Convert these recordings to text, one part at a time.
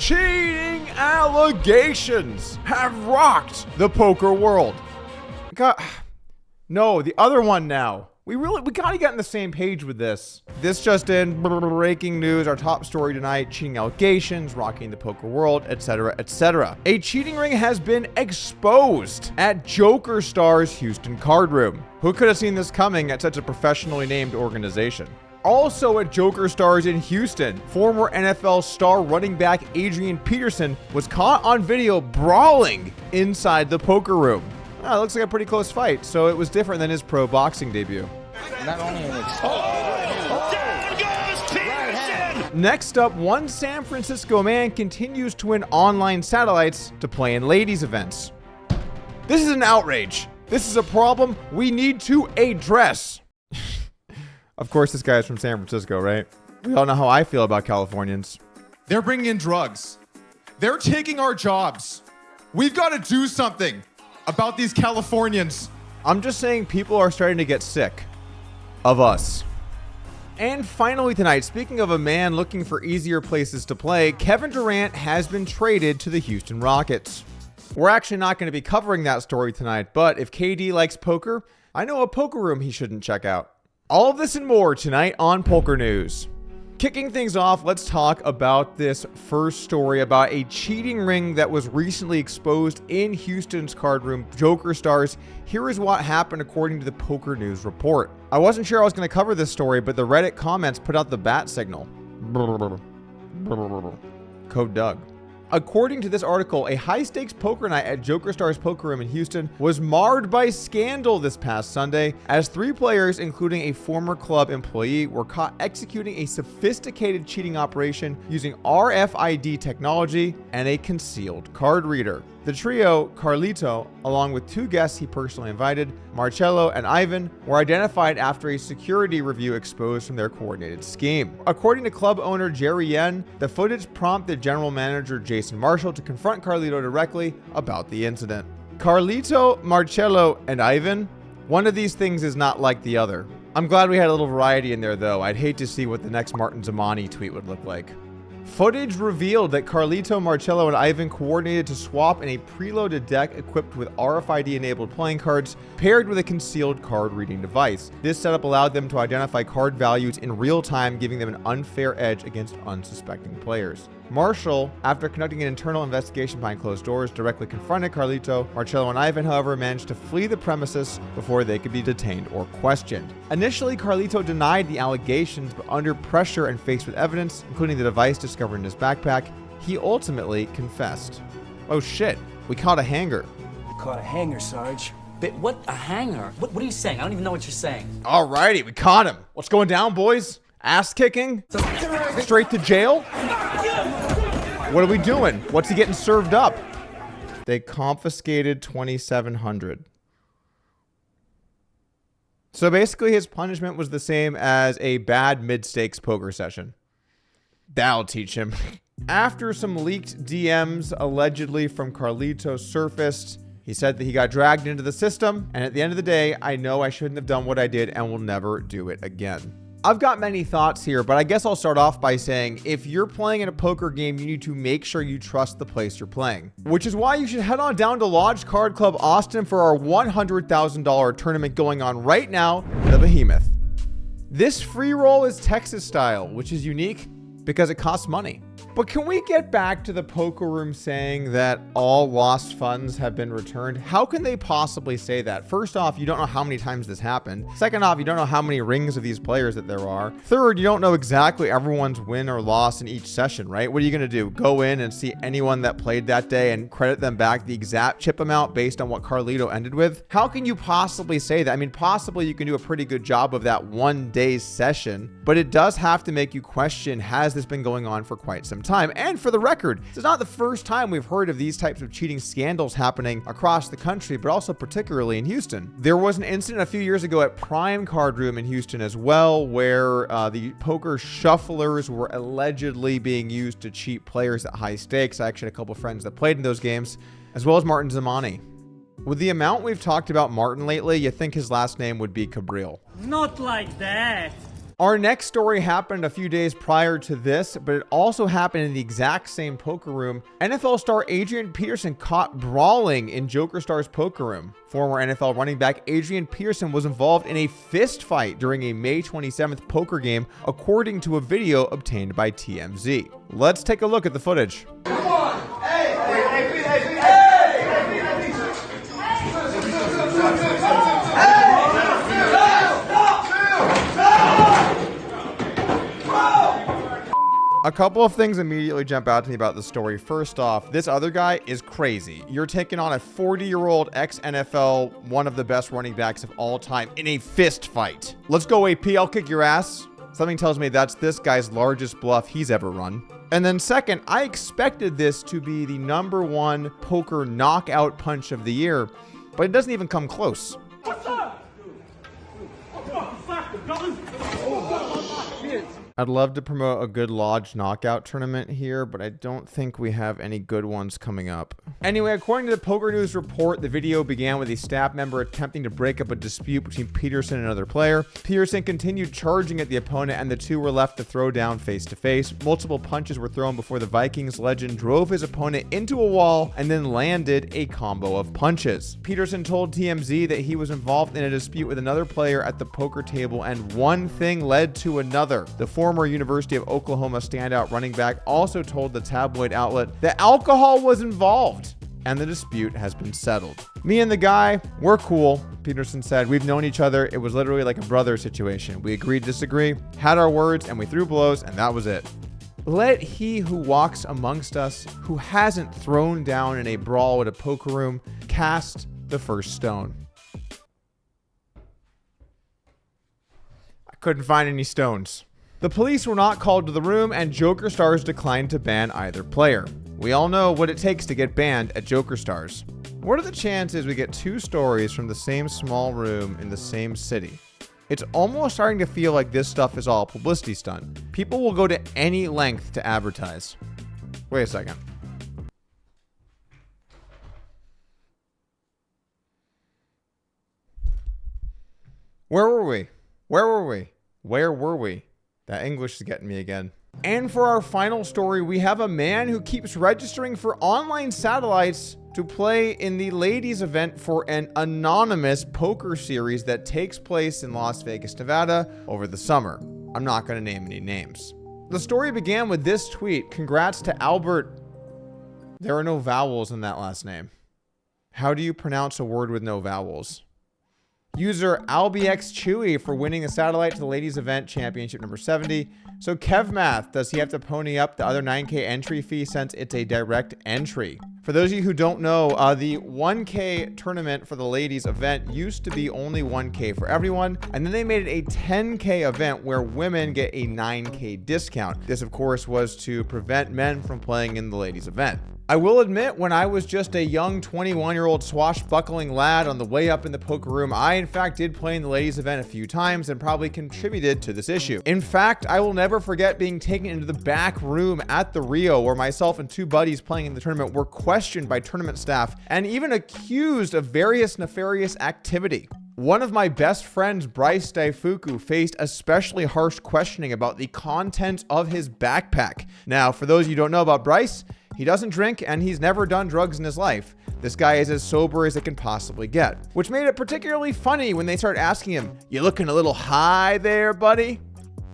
Cheating allegations have rocked the poker world. God, no, the other one now. We gotta get on the same page with this. This just in, breaking news, our top story tonight, cheating allegations, rocking the poker world, etc., etc. A cheating ring has been exposed at Jokerstars Houston card room. Who could have seen this coming at such a professionally named organization? Also at Jokerstars in Houston, former NFL star running back Adrian Peterson was caught on video brawling inside the poker room. It looks like a pretty close fight, so it was different than his pro boxing debut. Not only down goes Peterson! Next up, one San Francisco man continues to win online satellites to play in ladies' events. This is an outrage. This is a problem we need to address. Of course, this guy is from San Francisco, right? We all know how I feel about Californians. They're bringing in drugs. They're taking our jobs. We've got to do something about these Californians. I'm just saying people are starting to get sick of us. And finally tonight, speaking of a man looking for easier places to play, Kevin Durant has been traded to the Houston Rockets. We're actually not going to be covering that story tonight, but if KD likes poker, I know a poker room he shouldn't check out. All of this and more tonight on Poker News. Kicking things off, let's talk about this first story about a cheating ring that was recently exposed in Houston's card room, Jokerstars. Here is what happened according to the Poker News report. I wasn't sure I was going to cover this story, but the Reddit comments put out the bat signal. Code Doug. According to this article, a high-stakes poker night at Jokerstars Poker Room in Houston was marred by scandal this past Sunday, as 3 players, including a former club employee, were caught executing a sophisticated cheating operation using RFID technology and a concealed card reader. The trio, Carlito, along with 2 guests he personally invited, Marcello and Ivan, were identified after a security review exposed from their coordinated scheme. According to club owner Jerry Yen, the footage prompted general manager Jason Marshall to confront Carlito directly about the incident. Carlito, Marcello, and Ivan, one of these things is not like the other. I'm glad we had a little variety in there though. I'd hate to see what the next Martin Zamani tweet would look like. Footage revealed that Carlito, Marcello, and Ivan coordinated to swap in a preloaded deck equipped with RFID-enabled playing cards paired with a concealed card reading device. This setup allowed them to identify card values in real time, giving them an unfair edge against unsuspecting players. Marshall, after conducting an internal investigation behind closed doors, directly confronted Carlito. Marcello and Ivan, however, managed to flee the premises before they could be detained or questioned. Initially, Carlito denied the allegations, but under pressure and faced with evidence, including the device discovered in his backpack, he ultimately confessed. Oh shit, we caught a hanger. caught a hanger, Sarge. But what? A hanger? What are you saying? I don't even know what you're saying. Alrighty, we caught him. What's going down, boys? Ass kicking? Straight to jail? What are we doing? What's he getting served up? They confiscated $2,700. So basically his punishment was the same as a bad mid-stakes poker session. That'll teach him. After some leaked DMs allegedly from Carlito surfaced, he said that he got dragged into the system, and at the end of the day, I know I shouldn't have done what I did and will never do it again. I've got many thoughts here, but I guess I'll start off by saying if you're playing in a poker game, you need to make sure you trust the place you're playing, which is why you should head on down to Lodge Card Club Austin for our $100,000 tournament going on right now, the Behemoth. This free roll is Texas style, which is unique because it costs money. But can we get back to the poker room saying that all lost funds have been returned? How can they possibly say that? First off, you don't know how many times this happened. Second off, you don't know how many rings of these players that there are. Third, you don't know exactly everyone's win or loss in each session, right? What are you going to do? Go in and see anyone that played that day and credit them back the exact chip amount based on what Carlito ended with? How can you possibly say that? I mean, possibly you can do a pretty good job of that one day's session, but it does have to make you question, has this been going on for quite some time? And for the record, this is not the first time we've heard of these types of cheating scandals happening across the country, but also particularly in Houston. There was an incident a few years ago at Prime Card Room in Houston as well, where the poker shufflers were allegedly being used to cheat players at high stakes. I actually had a couple friends that played in those games, as well as Martin Zamani. With the amount we've talked about Martin lately, you think his last name would be Cabril. Not like that. Our next story happened a few days prior to this, but it also happened in the exact same poker room. NFL star Adrian Peterson caught brawling in Jokerstars poker room. Former NFL running back Adrian Peterson was involved in a fist fight during a May 27th poker game, according to a video obtained by TMZ. Let's take a look at the footage. Come on! Hey! A couple of things immediately jump out to me about the story. First off, this other guy is crazy. You're taking on a 40-year-old ex-NFL, one of the best running backs of all time, in a fist fight. Let's go, AP. I'll kick your ass. Something tells me that's this guy's largest bluff he's ever run. And then second, I expected this to be the #1 poker knockout punch of the year, but it doesn't even come close. I'd love to promote a good lodge knockout tournament here, but I don't think we have any good ones coming up. Anyway, according to the Poker News report, the video began with a staff member attempting to break up a dispute between Peterson and another player. Peterson continued charging at the opponent, and the two were left to throw down face to face. Multiple punches were thrown before the Vikings legend drove his opponent into a wall and then landed a combo of punches. Peterson told TMZ that he was involved in a dispute with another player at the poker table, and one thing led to another. The former University of Oklahoma standout running back also told the tabloid outlet that alcohol was involved and the dispute has been settled. Me and the guy, we're cool, Peterson said. We've known each other. It was literally like a brother situation. We agreed to disagree, had our words, and we threw blows, and that was it. Let he who walks amongst us, who hasn't thrown down in a brawl at a poker room, cast the first stone. I couldn't find any stones. The police were not called to the room, and Jokerstars declined to ban either player. We all know what it takes to get banned at Jokerstars. What are the chances we get two stories from the same small room in the same city? It's almost starting to feel like this stuff is all a publicity stunt. People will go to any length to advertise. Wait a second. Where were we? That English is getting me again. And for our final story, we have a man who keeps registering for online satellites to play in the ladies event for an anonymous poker series that takes place in Las Vegas, Nevada over the summer. I'm not going to name any names. The story began with this tweet. Congrats to Albert. There are no vowels in that last name. How do you pronounce a word with no vowels? User AlbiXChewy for winning a satellite to the ladies event championship number 70. So KevMath, does he have to pony up the other 9K entry fee since it's a direct entry? For those of you who don't know, the 1K tournament for the ladies event used to be only 1K for everyone, and then they made it a 10K event where women get a 9K discount. This, of course, was to prevent men from playing in the ladies event. I will admit, when I was just a young 21-year-old swashbuckling lad on the way up in the poker room, I in fact did play in the ladies event a few times and probably contributed to this issue. In fact, I will never forget being taken into the back room at the Rio where myself and two buddies playing in the tournament were questioned by tournament staff and even accused of various nefarious activity. One of my best friends, Bryce Daifuku, faced especially harsh questioning about the contents of his backpack. Now, for those of you who don't know about Bryce, he doesn't drink and he's never done drugs in his life. This guy is as sober as it can possibly get, which made it particularly funny when they started asking him, "You looking a little high there, buddy?"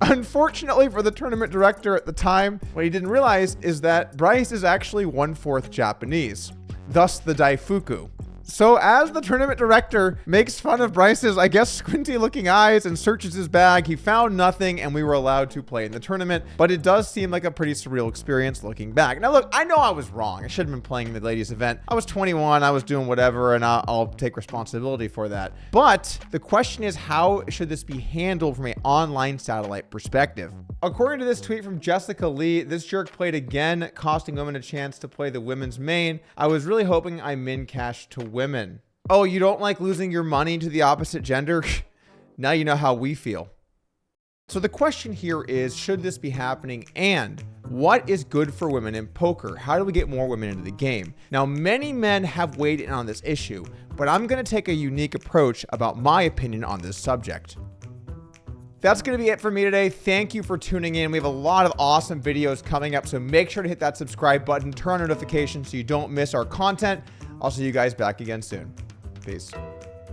Unfortunately for the tournament director at the time, what he didn't realize is that Bryce is actually 1/4 Japanese, thus the Daifuku. So as the tournament director makes fun of Bryce's, I guess, squinty looking eyes and searches his bag, he found nothing and we were allowed to play in the tournament. But it does seem like a pretty surreal experience looking back. Now look, I know I was wrong. I should have been playing in the ladies event. I was 21, I was doing whatever, and I'll take responsibility for that. But the question is, how should this be handled from an online satellite perspective? According to this tweet from Jessica Lee, this jerk played again, costing women a chance to play the women's main. I was really hoping I min cashed to women. Oh, you don't like losing your money to the opposite gender? Now you know how we feel. So the question here is, should this be happening? And what is good for women in poker? How do we get more women into the game? Now, many men have weighed in on this issue, but I'm going to take a unique approach about my opinion on this subject. That's going to be it for me today. Thank you for tuning in. We have a lot of awesome videos coming up, so make sure to hit that subscribe button, turn on notifications so you don't miss our content. I'll see you guys back again soon. Peace.